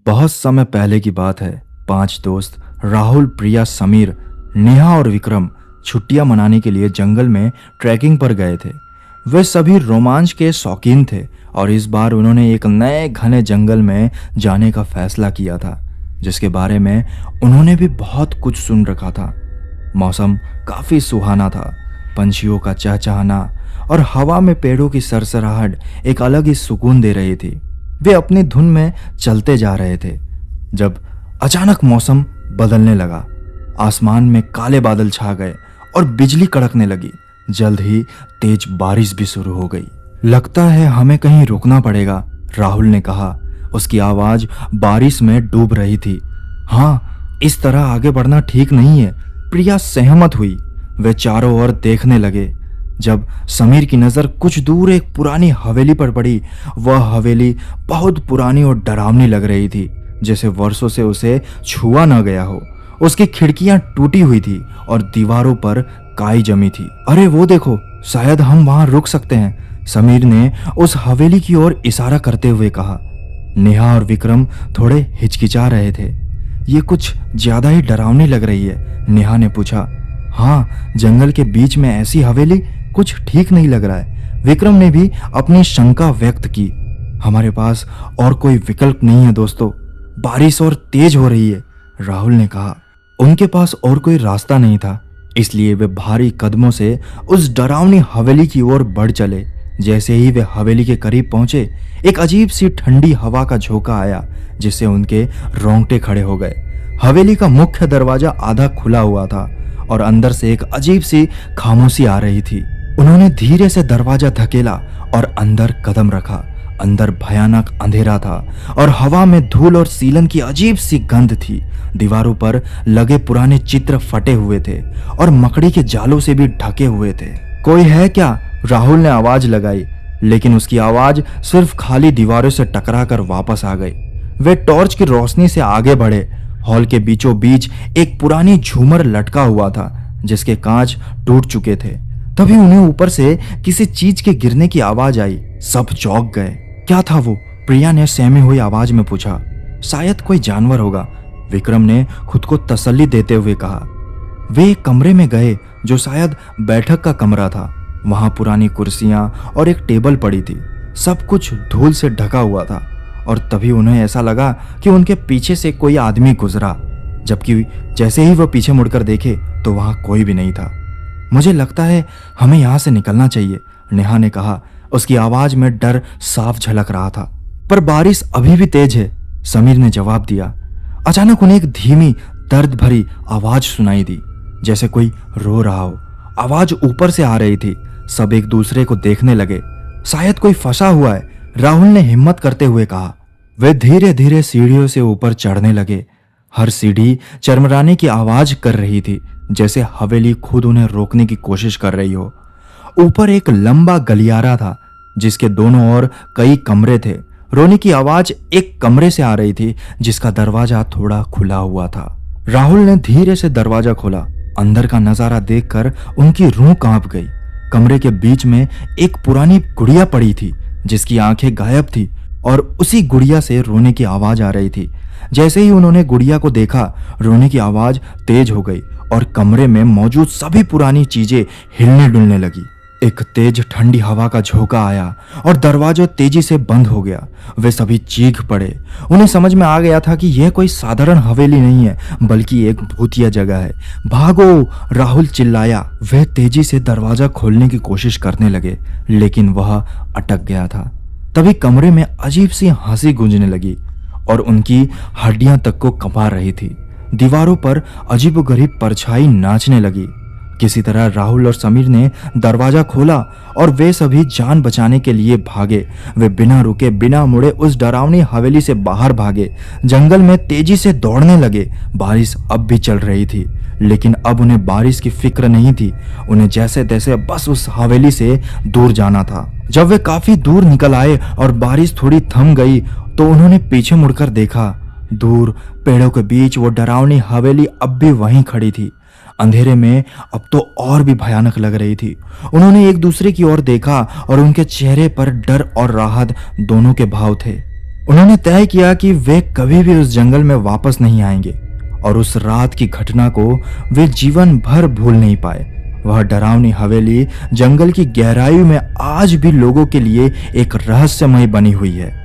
बहुत समय पहले की बात है। 5 दोस्त राहुल, प्रिया, समीर, नेहा और विक्रम छुट्टियां मनाने के लिए जंगल में ट्रैकिंग पर गए थे। वे सभी रोमांच के शौकीन थे और इस बार उन्होंने एक नए घने जंगल में जाने का फैसला किया था, जिसके बारे में उन्होंने भी बहुत कुछ सुन रखा था। मौसम काफी सुहाना था। पंछियों का चहचहाना और हवा में पेड़ों की सरसराहट एक अलग ही सुकून दे रही थी। वे अपनी धुन में चलते जा रहे थे जब अचानक मौसम बदलने लगा। आसमान में काले बादल छा गए और बिजली कड़कने लगी। जल्द ही तेज बारिश भी शुरू हो गई। लगता है हमें कहीं रुकना पड़ेगा, राहुल ने कहा। उसकी आवाज बारिश में डूब रही थी। हाँ, इस तरह आगे बढ़ना ठीक नहीं है, प्रिया सहमत हुई। वे चारों ओर देखने लगे। जब समीर की नज़र कुछ दूर एक पुरानी हवेली पर पड़ी, वह हवेली बहुत पुरानी और डरावनी लग रही थी, जैसे वर्षों से उसे छुआ न गया हो। उसकी खिड़कियां टूटी हुई थी और दीवारों पर काई जमी थी। अरे वो देखो, शायद हम वहां रुक सकते हैं, समीर ने उस हवेली की ओर इशारा करते हुए कहा। नेहा और विक्रम थोड़े हिचकिचा रहे थे। ये कुछ ज्यादा ही डरावनी लग रही है, नेहा ने पूछा। हाँ, जंगल के बीच में ऐसी हवेली कुछ ठीक नहीं लग रहा है, विक्रम ने भी अपनी शंका व्यक्त की। हमारे पास और कोई विकल्प नहीं है दोस्तों, बारिश और तेज हो रही है, राहुल ने कहा। उनके पास और कोई रास्ता नहीं था, इसलिए वे भारी कदमों से उस डरावनी हवेली की ओर बढ़ चले। जैसे ही वे हवेली के करीब पहुंचे, एक अजीब सी ठंडी हवा का झोंका आया, जिससे उनके रोंगटे खड़े हो गए। हवेली का मुख्य दरवाजा आधा खुला हुआ था और अंदर से एक अजीब सी खामोशी आ रही थी। उन्होंने धीरे से दरवाजा धकेला और अंदर कदम रखा। अंदर भयानक अंधेरा था और हवा में धूल और सीलन की अजीब सी गंध थी। दीवारों पर लगे पुराने चित्र फटे हुए थे और मकड़ी के जालों से भी ढके हुए थे। कोई है क्या? राहुल ने आवाज लगाई, लेकिन उसकी आवाज सिर्फ खाली दीवारों से टकराकर वापस आ गई। वे टॉर्च की रोशनी से आगे बढ़े। हॉल के बीचों बीच एक पुरानी झूमर लटका हुआ था, जिसके कांच टूट चुके थे। तभी उन्हें ऊपर से किसी चीज के गिरने की आवाज आई। सब चौंक गए। क्या था वो? प्रिया ने सहमी हुई आवाज में पूछा। शायद कोई जानवर होगा, विक्रम ने खुद को तसल्ली देते हुए कहा। वे एक कमरे में गए जो शायद बैठक का कमरा था। वहां पुरानी कुर्सियां और एक टेबल पड़ी थी। सब कुछ धूल से ढका हुआ था और तभी उन्हें ऐसा लगा कि उनके पीछे से कोई आदमी गुजरा, जबकि जैसे ही वह पीछे मुड़कर देखे तो वहां कोई भी नहीं था। मुझे लगता है हमें यहाँ से निकलना चाहिए, नेहा ने कहा। उसकी आवाज में डर साफ झलक रहा था। पर बारिश अभी भी तेज है, समीर ने जवाब दिया। अचानक उन्हें एक धीमी दर्द भरी आवाज सुनाई दी, जैसे कोई रो रहा हो। आवाज ऊपर से आ रही थी। सब एक दूसरे को देखने लगे। शायद कोई फंसा हुआ है, राहुल ने हिम्मत करते हुए कहा। वे धीरे धीरे सीढ़ियों से ऊपर चढ़ने लगे। हर सीढ़ी चरमराने की आवाज कर रही थी, जैसे हवेली खुद उन्हें रोकने की कोशिश कर रही हो। ऊपर एक लंबा गलियारा था, जिसके दोनों ओर कई कमरे थे। रोने की आवाज एक कमरे से आ रही थी, जिसका दरवाजा थोड़ा खुला हुआ था। राहुल ने धीरे से दरवाजा खोला। अंदर का नजारा देखकर उनकी रूह कांप गई। कमरे के बीच में एक पुरानी गुड़िया पड़ी थी, जिसकी आंखें गायब थी और उसी गुड़िया से रोने की आवाज आ रही थी। जैसे ही उन्होंने गुड़िया को देखा, रोने की आवाज तेज हो गई और कमरे में मौजूद सभी पुरानी चीजें हिलने डुलने लगी। एक तेज ठंडी हवा का झोंका आया और दरवाजा तेजी से बंद हो गया। वे सभी चीख पड़े। उन्हें समझ में आ गया था कि यह कोई साधारण हवेली नहीं है, बल्कि एक भूतिया जगह है। भागो, राहुल चिल्लाया। वे तेजी से दरवाजा खोलने की कोशिश करने लगे, लेकिन वह अटक गया था। तभी कमरे में अजीब सी हंसी गूंजने लगी और उनकी हड्डियां तक को कंपा रही थी। दीवारों पर अजीबोगरीब परछाई नाचने लगी। किसी तरह राहुल और समीर ने दरवाजा खोला और वे सभी जान बचाने के लिए भागे। वे बिना रुके बिना मुड़े उस डरावनी हवेली से बाहर भागे। जंगल में तेजी से दौड़ने लगे। बारिश अब भी चल रही थी, लेकिन अब उन्हें बारिश की फिक्र नहीं थी। उन्हें जैसे तैसे बस उस हवेली से दूर जाना था। जब वे काफी दूर निकल आए और बारिश थोड़ी थम गई, तो उन्होंने पीछे मुड़कर देखा। दूर पेड़ों के बीच वो डरावनी हवेली अब भी वहीं खड़ी थी। अंधेरे में अब तो और भी भयानक लग रही थी। उन्होंने एक दूसरे की ओर देखा और उनके चेहरे पर डर और राहत दोनों के भाव थे। उन्होंने तय किया कि वे कभी भी उस जंगल में वापस नहीं आएंगे और उस रात की घटना को वे जीवन भर भूल नहीं पाए। वह डरावनी हवेली जंगल की गहराई में आज भी लोगों के लिए एक रहस्यमय बनी हुई है।